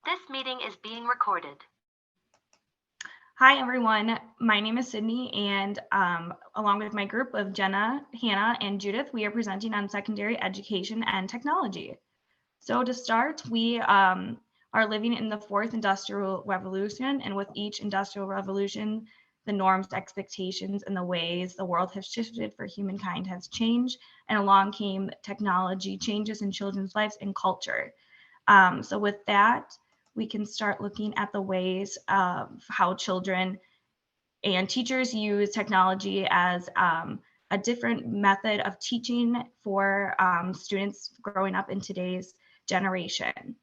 This meeting is being recorded. Hi, everyone. My name is Sydney, and along with my group of Jenna, Hannah, and Judith, we are presenting on secondary education and technology. So to start, we are living in the fourth industrial revolution, and with each industrial revolution, the norms, expectations, and the ways the world has shifted for humankind has changed, and along came technology changes in children's lives and culture. So with that, we can start looking at the ways of how children and teachers use technology as a different method of teaching for students growing up in today's generation.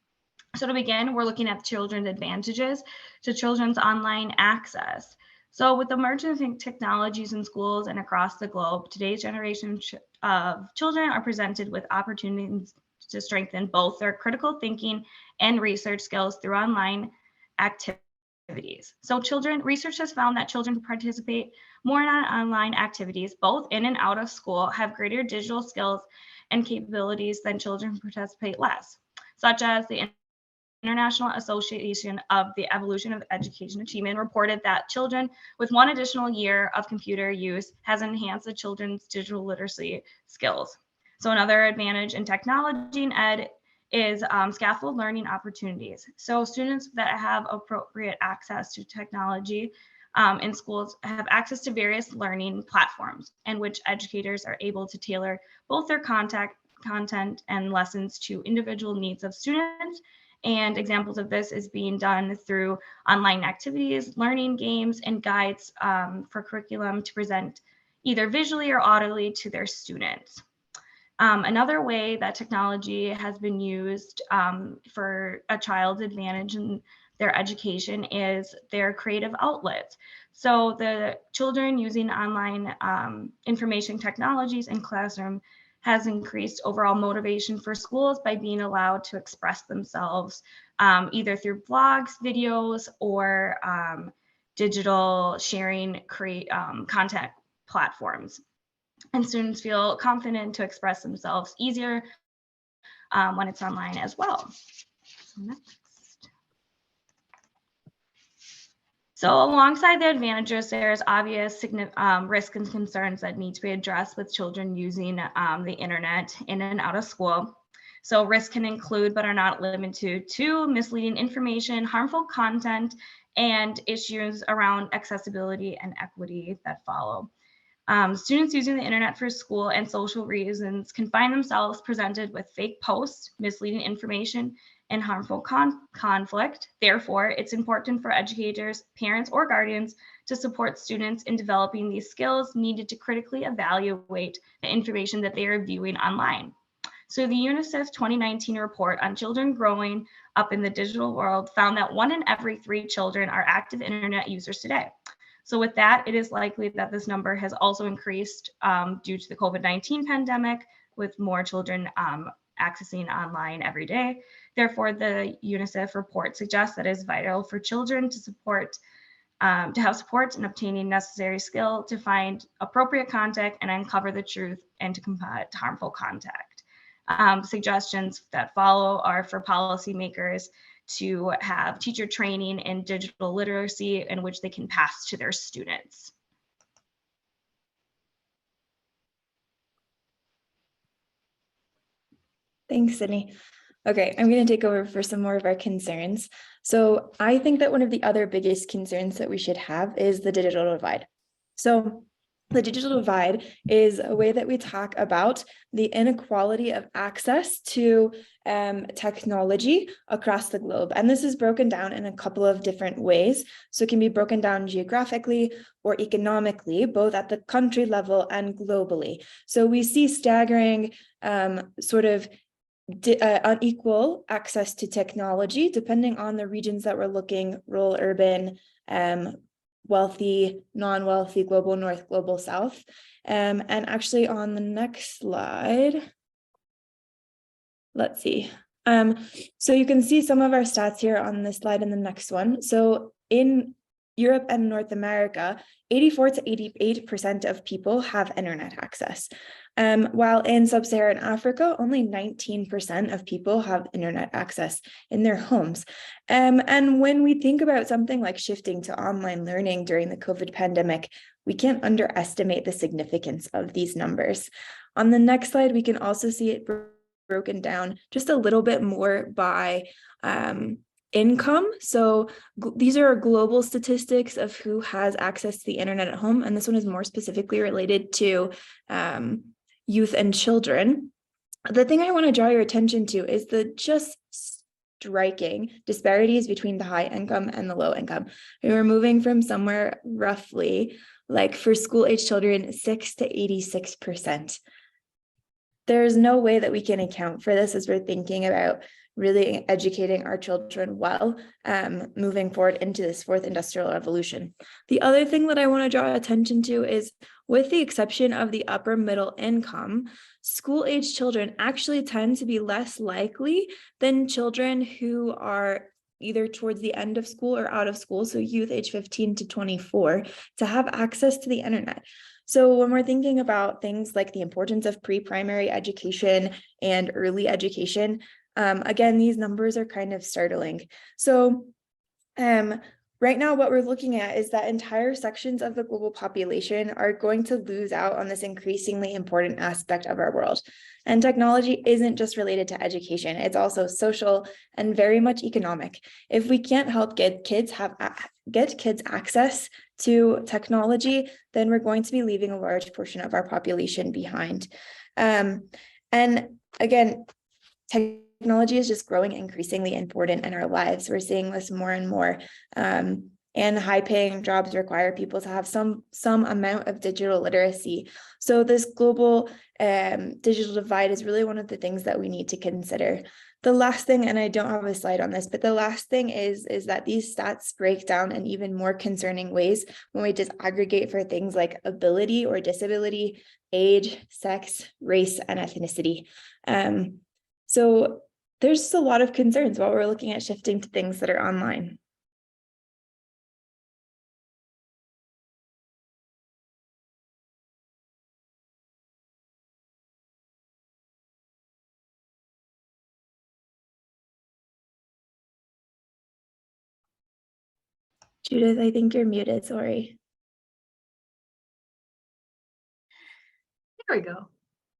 So to begin, we're looking at children's advantages to children's online access. So with the emergence of technologies in schools and across the globe, today's generation of children are presented with opportunities to strengthen both their critical thinking and research skills through online activities. So research has found that children who participate more in online activities, both in and out of school, have greater digital skills and capabilities than children who participate less, such as the International Association of the Evolution of Education Achievement reported that children with one additional year of computer use has enhanced the children's digital literacy skills. So another advantage in technology and ed is scaffold learning opportunities. So students that have appropriate access to technology in schools have access to various learning platforms in which educators are able to tailor both their content and lessons to individual needs of students. And examples of this is being done through online activities, learning games, and guides for curriculum to present either visually or audibly to their students. Another way that technology has been used for a child's advantage in their education is their creative outlets. So the children using online information technologies in classroom has increased overall motivation for schools by being allowed to express themselves either through blogs, videos, or digital sharing content platforms. And students feel confident to express themselves easier when it's online as well. So next. So alongside the advantages, there's obvious risks and concerns that need to be addressed with children using the internet in and out of school. So risks can include, but are not limited to, misleading information, harmful content, and issues around accessibility and equity that follow. Students using the internet for school and social reasons can find themselves presented with fake posts, misleading information, and harmful conflict. Therefore, it's important for educators, parents, or guardians to support students in developing these skills needed to critically evaluate the information that they are viewing online. So the UNICEF 2019 report on children growing up in the digital world found that 1 in every 3 children are active internet users today. So with that, it is likely that this number has also increased due to the COVID-19 pandemic, with more children accessing online every day. Therefore, the UNICEF report suggests that it is vital for children to have support in obtaining necessary skill to find appropriate content and uncover the truth and to combat harmful content. Suggestions that follow are for policymakers to have teacher training in digital literacy in which they can pass to their students. Thanks, Sydney. Okay, I'm going to take over for some more of our concerns. So I think that one of the other biggest concerns that we should have is the digital divide. So the digital divide is a way that we talk about the inequality of access to technology across the globe. And this is broken down in a couple of different ways. So it can be broken down geographically or economically, both at the country level and globally. So we see staggering sort of unequal access to technology, depending on the regions that we're looking: rural, urban, wealthy, non-wealthy, global north, global south. And actually on the next slide, let's see. So you can see some of our stats here on this slide and the next one. So in Europe and North America, 84 to 88% of people have internet access. While in sub-Saharan Africa, only 19% of people have internet access in their homes. And when we think about something like shifting to online learning during the COVID pandemic, we can't underestimate the significance of these numbers. On the next slide, we can also see it broken down just a little bit more by income. So these are global statistics of who has access to the internet at home. And this one is more specifically related to youth and children. The thing I want to draw your attention to is the just striking disparities between the high income and the low income. We were moving from somewhere roughly like for school age children, 6 to 86%. There's no way that we can account for this as we're thinking about really educating our children well, moving forward into this fourth industrial revolution. The other thing that I want to draw attention to is, with the exception of the upper middle income, school-age children actually tend to be less likely than children who are either towards the end of school or out of school, so youth age 15 to 24, to have access to the internet. So when we're thinking about things like the importance of pre-primary education and early education, again, these numbers are kind of startling. So right now, what we're looking at is that entire sections of the global population are going to lose out on this increasingly important aspect of our world. And technology isn't just related to education, it's also social and very much economic. If we can't help get kids access to technology, then we're going to be leaving a large portion of our population behind. And again, technology is just growing increasingly important in our lives. We're seeing this more and more. And high-paying jobs require people to have some amount of digital literacy. So this global digital divide is really one of the things that we need to consider. The last thing, and I don't have a slide on this, but the last thing is that these stats break down in even more concerning ways when we disaggregate for things like ability or disability, age, sex, race, and ethnicity. So there's just a lot of concerns while we're looking at shifting to things that are online. Judith, I think you're muted, sorry. There we go.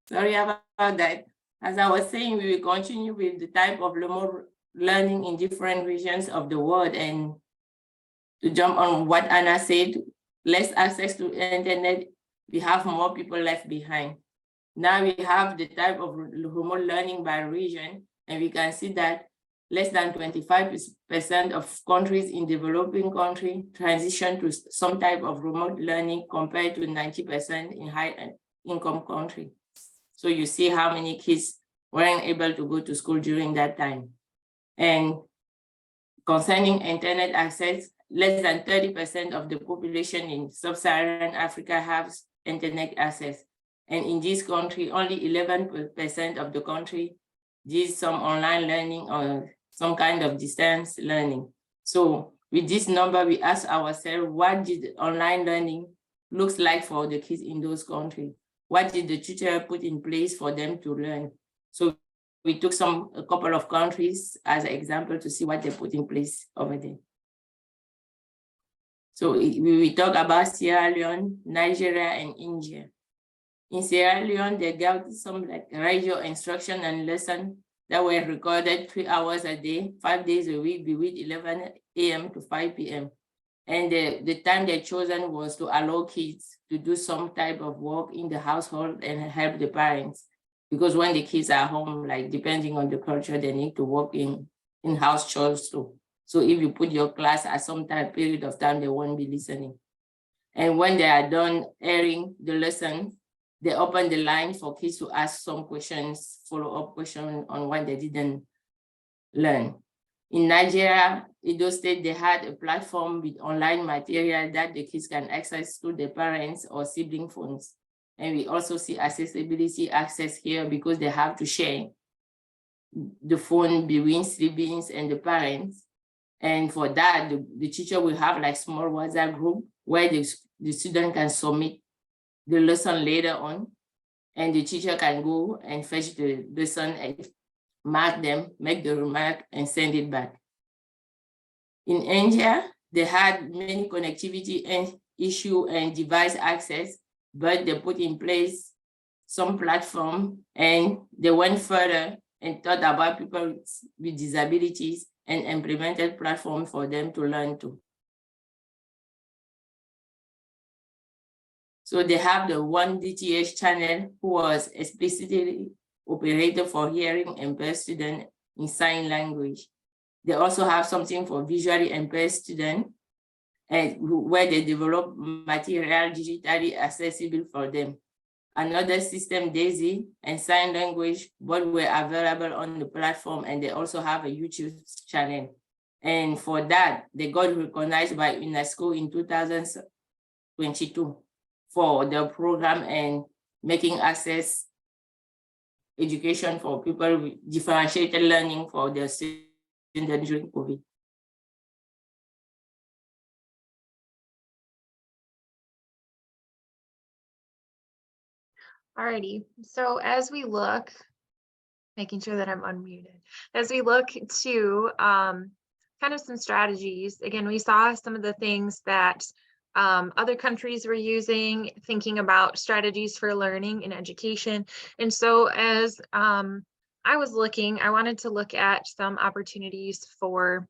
Sorry about that. As I was saying, we will continue with the type of remote learning in different regions of the world. And to jump on what Anna said, less access to internet, we have more people left behind. Now we have the type of remote learning by region, and we can see that less than 25% of countries in developing countries transition to some type of remote learning compared to 90% in high income countries. So you see how many kids weren't able to go to school during that time. And concerning internet access, less than 30% of the population in sub-Saharan Africa has internet access. And in this country, only 11% of the country did some online learning or some kind of distance learning. So with this number, we ask ourselves, what did online learning looks like for the kids in those countries? What did the tutor put in place for them to learn? So we took a couple of countries as an example to see what they put in place over there. So we talk about Sierra Leone, Nigeria, and India. In Sierra Leone, they got some like radio instruction and lesson that were recorded 3 hours a day, 5 days a week, between 11 a.m. to 5 p.m. And the time they chosen was to allow kids to do some type of work in the household and help the parents. Because when the kids are home, like depending on the culture, they need to work in house chores too. So if you put your class at some period of time, they won't be listening. And when they are done airing the lesson, they open the line for kids to ask some questions, follow-up questions on what they didn't learn. In Nigeria, Edo State, they had a platform with online material that the kids can access through their parents or sibling phones. And we also see accessibility access here because they have to share the phone between siblings and the parents. And for that, the teacher will have like small WhatsApp group where the student can submit the lesson later on, and the teacher can go and fetch the lesson and mark them, make the remark, and send it back. In India, they had many connectivity and issue and device access, but they put in place some platform, and they went further and thought about people with disabilities and implemented platform for them to learn to. So they have the one DTH channel who was explicitly operated for hearing impaired students in sign language. They also have something for visually impaired students, and where they develop material digitally accessible for them. Another system, DAISY, and sign language, both were available on the platform, and they also have a YouTube channel. And for that, they got recognized by UNESCO in 2022 for the program and making access education for people with differentiated learning for their students during COVID. Alrighty, so as we look, making sure that I'm unmuted, as we look to kind of some strategies, again, we saw some of the things that other countries were using, thinking about strategies for learning and education. And so as I was looking, I wanted to look at some opportunities for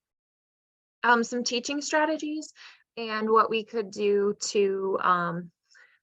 some teaching strategies and what we could do to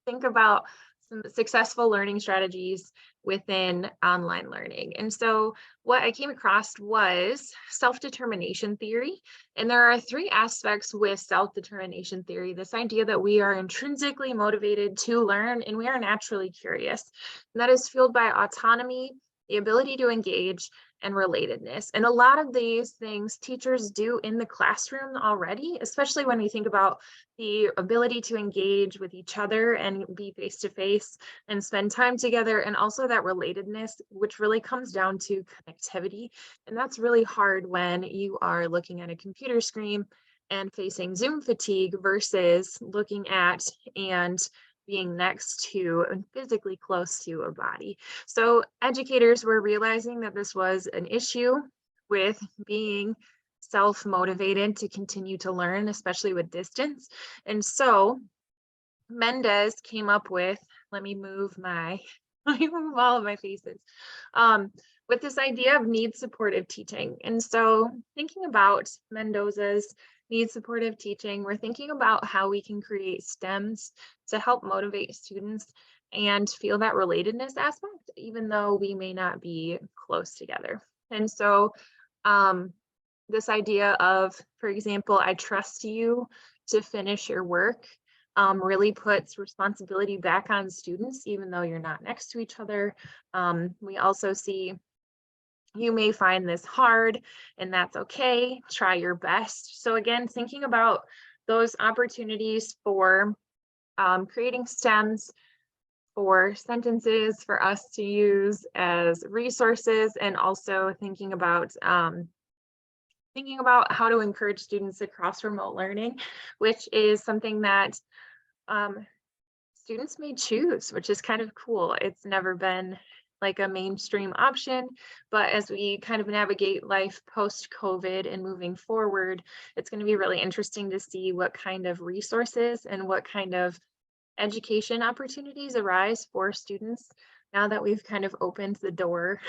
think about some successful learning strategies within online learning. And so what I came across was self-determination theory. And there are three aspects with self-determination theory: this idea that we are intrinsically motivated to learn and we are naturally curious. And that is fueled by autonomy, the ability to engage, and relatedness. And a lot of these things teachers do in the classroom already, especially when we think about the ability to engage with each other and be face-to-face and spend time together, and also that relatedness, which really comes down to connectivity. And that's really hard when you are looking at a computer screen and facing Zoom fatigue versus looking at and being next to and physically close to a body. So educators were realizing that this was an issue with being self-motivated to continue to learn, especially with distance. And so Mendez came up with, let me move all of my faces, with this idea of needs supportive teaching. And so thinking about Mendoza's needs supportive teaching, we're thinking about how we can create stems to help motivate students and feel that relatedness aspect, even though we may not be close together. And so this idea of, for example, I trust you to finish your work, really puts responsibility back on students, even though you're not next to each other. We also see, you may find this hard, and that's okay. Try your best. So again, thinking about those opportunities for creating stems, for sentences for us to use as resources, and also thinking about how to encourage students across remote learning, which is something that students may choose, which is kind of cool. It's never been like a mainstream option, but as we kind of navigate life post-COVID and moving forward, it's going to be really interesting to see what kind of resources and what kind of education opportunities arise for students now that we've kind of opened the door.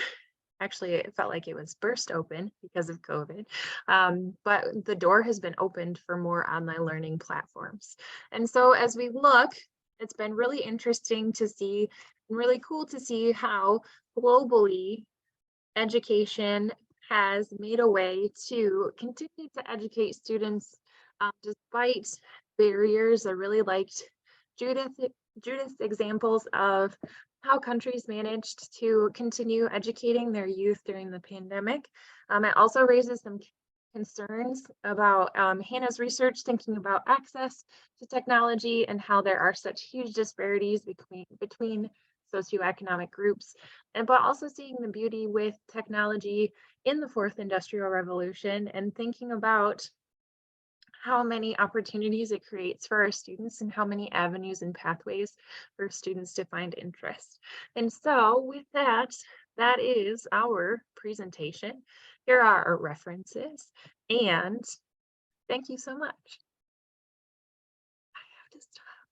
Actually, it felt like it was burst open because of COVID, but the door has been opened for more online learning platforms. And so as we look, it's been really interesting to see, and really cool to see how globally education has made a way to continue to educate students despite barriers. I really liked Judith's examples of how countries managed to continue educating their youth during the pandemic. It also raises some concerns about Hannah's research, thinking about access to technology and how there are such huge disparities between socioeconomic groups, but also seeing the beauty with technology in the fourth industrial revolution and thinking about how many opportunities it creates for our students and how many avenues and pathways for students to find interest. And so with that, that is our presentation. Here are our references, and thank you so much. I have to stop.